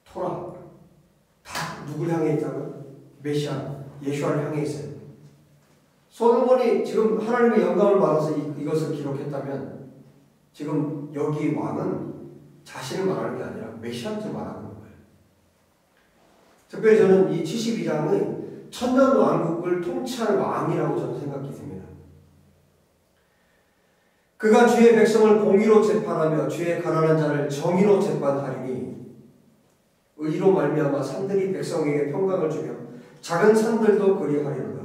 토라 다 누굴 향해 있다고요? 메시아, 예수아를 향해 있어요. 솔로몬이 지금 하나님의 영감을 받아서 이것을 기록했다면 지금 여기 왕은 자신을 말하는 게 아니라 메시아를 말하는 거예요. 특별히 저는 이 72장의 천년 왕국을 통치할 왕이라고 저는 생각이 듭니다. 그가 주의 백성을 공의로 재판하며 주의 가난한 자를 정의로 재판하리니 의로 말미암아 산들이 백성에게 평강을 주며 작은 산들도 그리하리로다.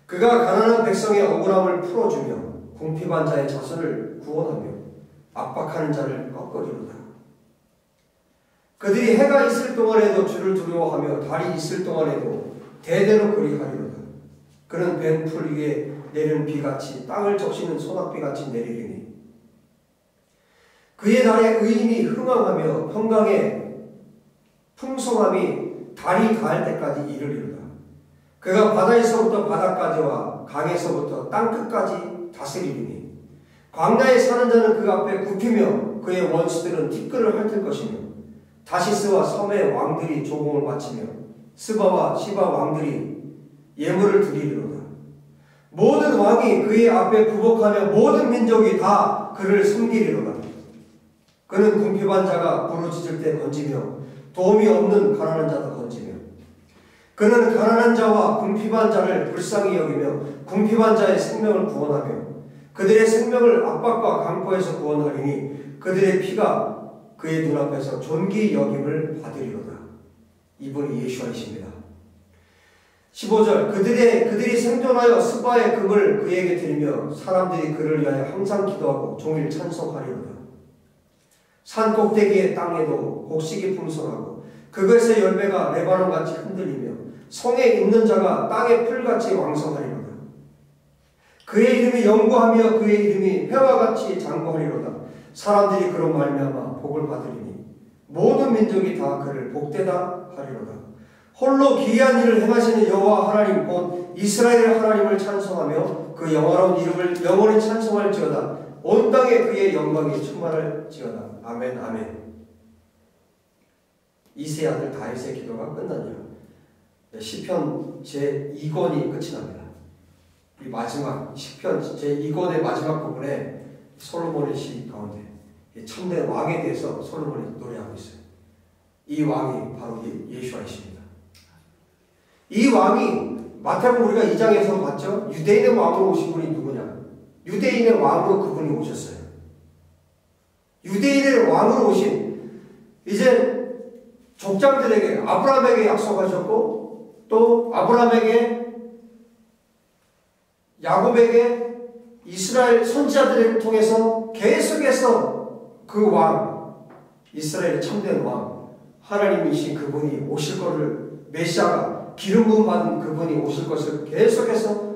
그가 가난한 백성의 억울함을 풀어주며 궁핍한 자의 자손을 구원하며 압박하는 자를 꺾으리로다. 그들이 해가 있을 동안에도 주를 두려워하며 달이 있을 동안에도 대대로 그리하리로다. 그는 벤풀 위에 내리는 비같이 땅을 적시는 소낙비같이 내리리니 그의 날에 의인이 흥황하며 평강의 풍성함이 달이 닿을 때까지 이르리로다. 그가 바다에서부터 바다까지와 강에서부터 땅끝까지 다스리리니 광야에 사는 자는 그 앞에 굽히며 그의 원수들은 티끌을 핥을 것이며 다시스와 섬의 왕들이 조공을 바치며 스바와 시바 왕들이 예물을 드리리로다. 모든 왕이 그의 앞에 부복하며 모든 민족이 다 그를 섬기리로다. 그는 궁핍한 자가 부르짖을 때 건지며 도움이 없는 가난한 자도 건지며 그는 가난한 자와 궁핍한 자를 불쌍히 여기며 궁핍한 자의 생명을 구원하며 그들의 생명을 압박과 강포에서 구원하리니 그들의 피가 그의 눈앞에서 존귀 여김을 받으리로다. 이분이 예수이십니다. 15절 그들이 생존하여 스바의 금을 그에게 드리며 사람들이 그를 위하여 항상 기도하고 종일 찬송하리로다. 산 꼭대기의 땅에도 곡식이 풍성하고 그것의 열매가 레바논같이 흔들리며 성에 있는 자가 땅의 풀같이 왕성하리로다. 그의 이름이 영구하며 그의 이름이 해와 같이 장구하리로다. 사람들이 그런 말미암아 복을 받으리니 모든 민족이 다 그를 복되다 하리로다. 홀로 기이한 일을 행하시는 여호와 하나님 곧 이스라엘 하나님을 찬송하며 그 영화로운 이름을 영원히 찬송할지어다. 온 땅에 그의 영광이 충만할지어다. 아멘 아멘. 이세 아들 다윗의 기도가 끝나냐. 시편 제2권이 끝이 납니다. 이 마지막 시편 제2권의 마지막 부분에 솔로몬의 시 가운데 참된 왕에 대해서 솔로몬이 노래하고 있어요. 이 왕이 바로 예수아이십니다. 이 왕이 마태복음 우리가 2장에서 봤죠. 유대인의 왕으로 오신 분이 누구냐. 유대인의 왕으로 그분이 오셨어요. 유대인의 왕으로 오신 이제 족장들에게 아브라함에게 약속하셨고 또 아브라함에게 야곱에게 이스라엘 선지자들을 통해서 계속해서 그 왕 이스라엘의 참된 왕 하나님이신 그분이 오실 것을 메시아가 기름 부음 받은 그분이 오실 것을 계속해서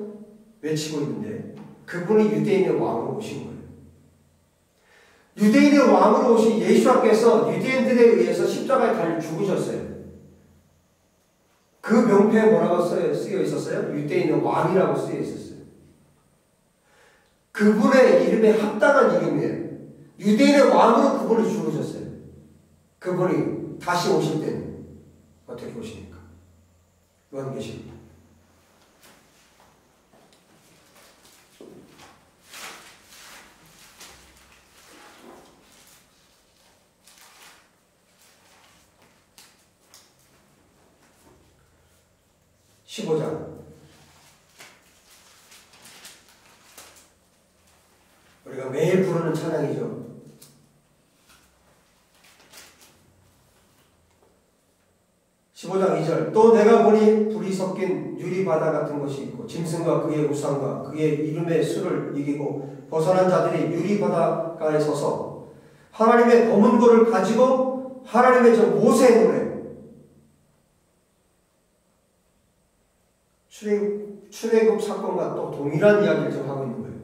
외치고 있는데 그분이 유대인의 왕으로 오신 거예요. 유대인의 왕으로 오신 예수님께서 유대인들에 의해서 십자가에 달려 죽으셨어요. 그 명패에 뭐라고 쓰여 있었어요? 유대인의 왕이라고 쓰여 있었어요. 그분의 이름에 합당한 이름이에요. 유대인의 왕으로 그분이 죽으셨어요. 그분이 다시 오실 때는 어떻게 오십니까? 요한계시록 15장 우리가 매일 부르는 찬양이죠. 15장 2절 또 내가 보니 불이 섞인 유리바다 같은 것이 있고 짐승과 그의 우상과 그의 이름의 수를 이기고 벗어난 자들이 유리바닷가에 서서 하나님의 검은 고를 가지고 하나님의 저 모세의 노래 출애굽 사건과 또 동일한 이야기를 지금 하고 있는 거예요.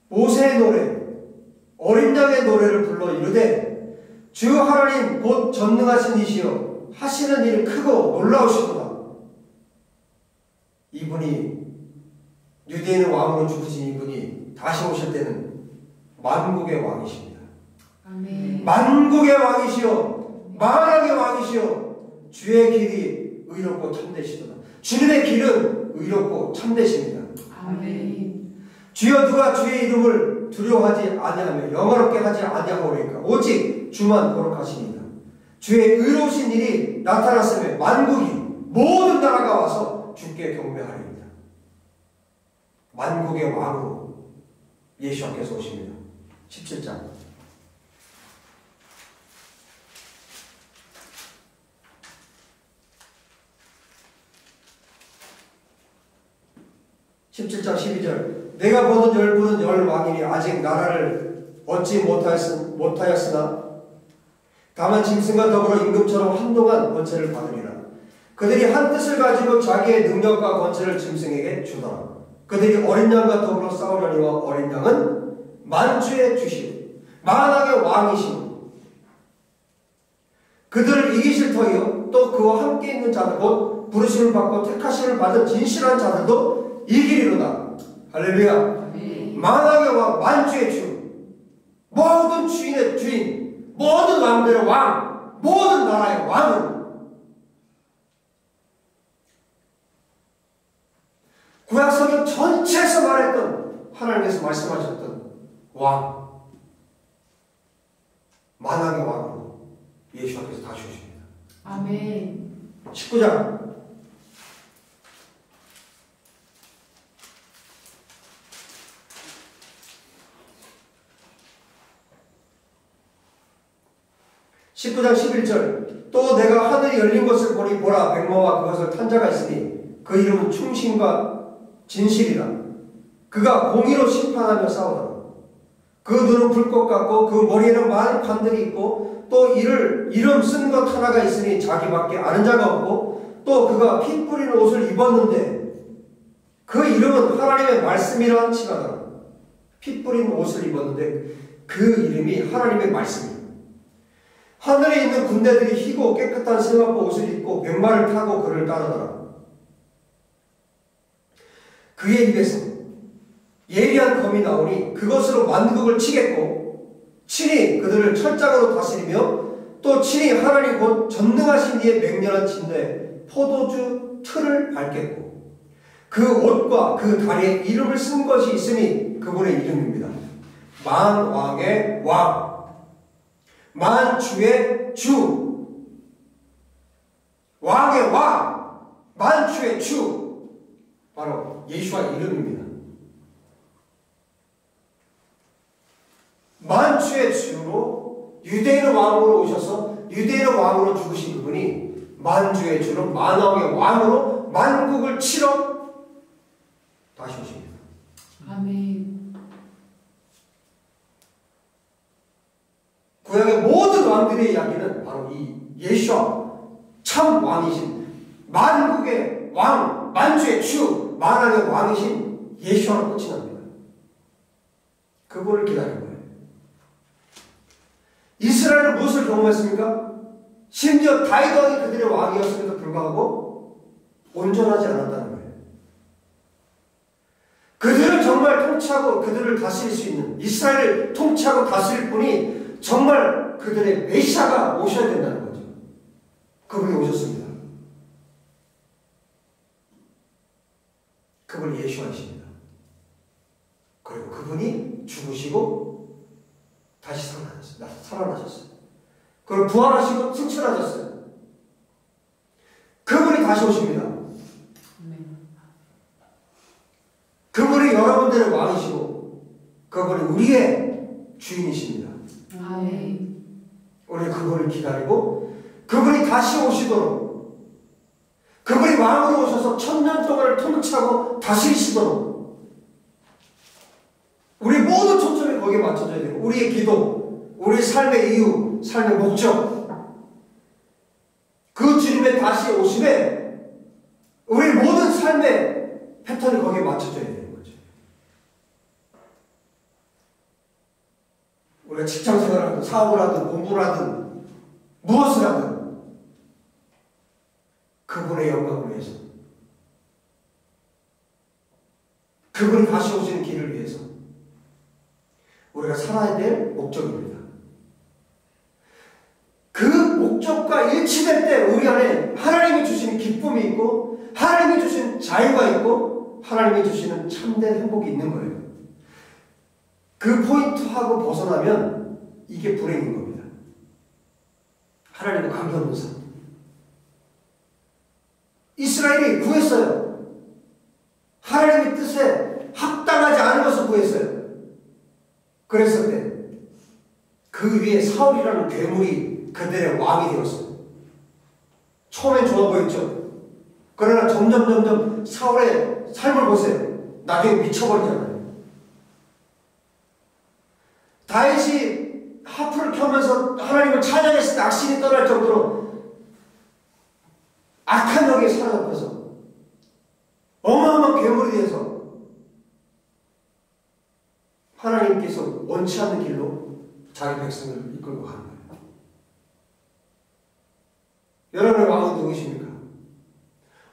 모세의 노래, 어린 양의 노래를 불러 이르되 주 하나님 곧 전능하신 이시여 하시는 일이 크고 놀라우시도다. 이분이 유대인의 왕으로 죽으신 이분이 다시 오실 때는 만국의 왕이십니다. 아멘. 만국의 왕이시여 만왕의 왕이시여 주의 길이 의롭고 참되시도다. 주님의 길은 의롭고 참되십니다. 아멘. 주여 누가 주의 이름을 두려워하지 아니하며 영화롭게 하지 아니하오리까 오직 주만 거룩하시니이다. 주의 의로우신 일이 나타났으며 만국이 모든 나라가 와서 주께 경배하리이다. 만국의 왕으로 예수께서 오십니다. 17장 17장 12절 내가 보는 열부는 열 왕이니 아직 나라를 얻지 못하였으나 다만 짐승과 더불어 임금처럼 한동안 권세를 받으리라. 그들이 한 뜻을 가지고 자기의 능력과 권세를 짐승에게 주더라. 그들이 어린 양과 더불어 싸우려니와 어린 양은 만주의 주시오 만왕의 왕이시오. 그들을 이기실 터이요 또 그와 함께 있는 자들 곧 부르심을 받고 택하심을 받은 진실한 자들도 이기리로다. 할렐루야. 만왕의 왕 만주의 주 모든 주인의 주인 모든 왕들의 왕 모든 나라의 왕은 구약성경 전체에서 말했던 하나님께서 말씀하셨던 왕 만왕의 왕으로 예수께서 다시 오십니다. 아멘. 19장 11절 또 내가 하늘이 열린 것을 보니 보라 백마와 그것을 탄 자가 있으니 그 이름은 충신과 진실이라. 그가 공의로 심판하며 싸우더라. 그 눈은 불꽃 같고 그 머리에는 많은 관들이 있고 또 이름 쓴 것 하나가 있으니 자기밖에 아는 자가 없고 또 그가 피 뿌리는 옷을 입었는데 그 이름은 하나님의 말씀이라 칭하더라. 피 뿌리는 옷을 입었는데 그 이름이 하나님의 말씀이다. 하늘에 있는 군대들이 희고 깨끗한 세마포 옷을 입고 백마를 타고 그를 따르더라. 그의 입에서 예리한 검이 나오니 그것으로 만국을 치겠고 친히 그들을 철장으로 다스리며 또 친히 하나님 곧 전능하신 이의 맹렬한 침대에 포도주 틀을 밟겠고 그 옷과 그 다리에 이름을 쓴 것이 있으니 그분의 이름입니다. 만왕의 왕 만주의 주 왕의 왕 만주의 주 바로 예수와 이름입니다. 만주의 주로 유대인의 왕으로 오셔서 유대인의 왕으로 죽으신 그분이 만주의 주로 만왕의 왕으로 만국을 치러 다시 오십니다. 아멘. 구약의 모든 왕들의 이야기는 바로 이 예수와 참 왕이신 만국의 왕 만주의 주 만왕의 왕이신 예수와로 끝이 납니다. 그분을 기다린 거예요. 이스라엘은 무엇을 경험했습니까? 심지어 다윗 왕이 그들의 왕이었음에도 불구하고 온전하지 않았다는 거예요. 그들을 정말 통치하고 그들을 다스릴 수 있는 이스라엘을 통치하고 다스릴 분이 정말 그들의 메시아가 오셔야 된다는 거죠. 그분이 오셨습니다. 그분이 예수이십니다. 그리고 그분이 죽으시고 다시 살아나셨어요. 그리고 부활하시고 승천하셨어요. 그분이 다시 오십니다. 그분이 여러분들의 왕이시고 그분이 우리의 주인이십니다. 아멘. 우리 그분을 기다리고 그분이 다시 오시도록 그분이 왕으로 오셔서 1000년 동안을 통치하고 다스리시도록 우리 모든 초점이 거기에 맞춰져야 되고 우리의 기도, 우리 삶의 이유, 삶의 목적 그 주님의 다시 오심에 우리 모든 삶의 패턴이 거기에 맞춰져야 되는 거죠. 우리가 직장생활을 하든 사업을 하든 공부를 하든 무엇을 하든 그분의 영광을 위해서 그분이 다시 오시는 길을 위해서 우리가 살아야 될 목적입니다. 그 목적과 일치될 때 우리 안에 하나님이 주시는 기쁨이 있고 하나님이 주시는 자유가 있고 하나님이 주시는 참된 행복이 있는 거예요. 그 포인트하고 벗어나면 이게 불행인 겁니다. 하나님의 관계없는 삶. 이스라엘이 구했어요. 하나님의 뜻에 합당하지 않은 것을 구했어요. 그랬을 때 그 위에 사울이라는 괴물이 그들의 왕이 되었어요. 처음엔 좋아 보였죠. 그러나 점점 사울의 삶을 보세요. 나중에 미쳐버리잖아요. 다윗이 하프를 켜면서 하나님을 찬양했을 때 악신이 떠날 정도로 악한 영에 사로잡혀서 어마어마한 괴물이 돼서 하나님께서 원치 않는 길로 자기 백성을 이끌고 가는 거예요. 여러분의 왕은 누구십니까?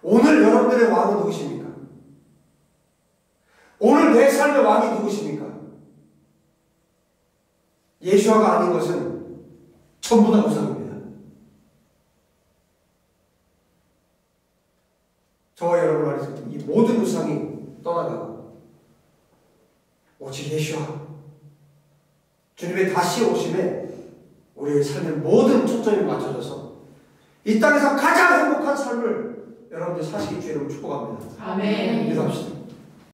오늘 여러분들의 왕은 누구십니까? 오늘 내 삶의 왕이 누구십니까? 예수아가 아닌 것은 전부 다 우상입니다. 저와 여러분 안에서 이 모든 우상이 떠나가고 오직 예수아 주님의 다시 오심에 우리의 삶의 모든 초점이 맞춰져서 이 땅에서 가장 행복한 삶을 여러분들 사시기 주의 이름으로 축복합니다. 아멘. 기도합시다.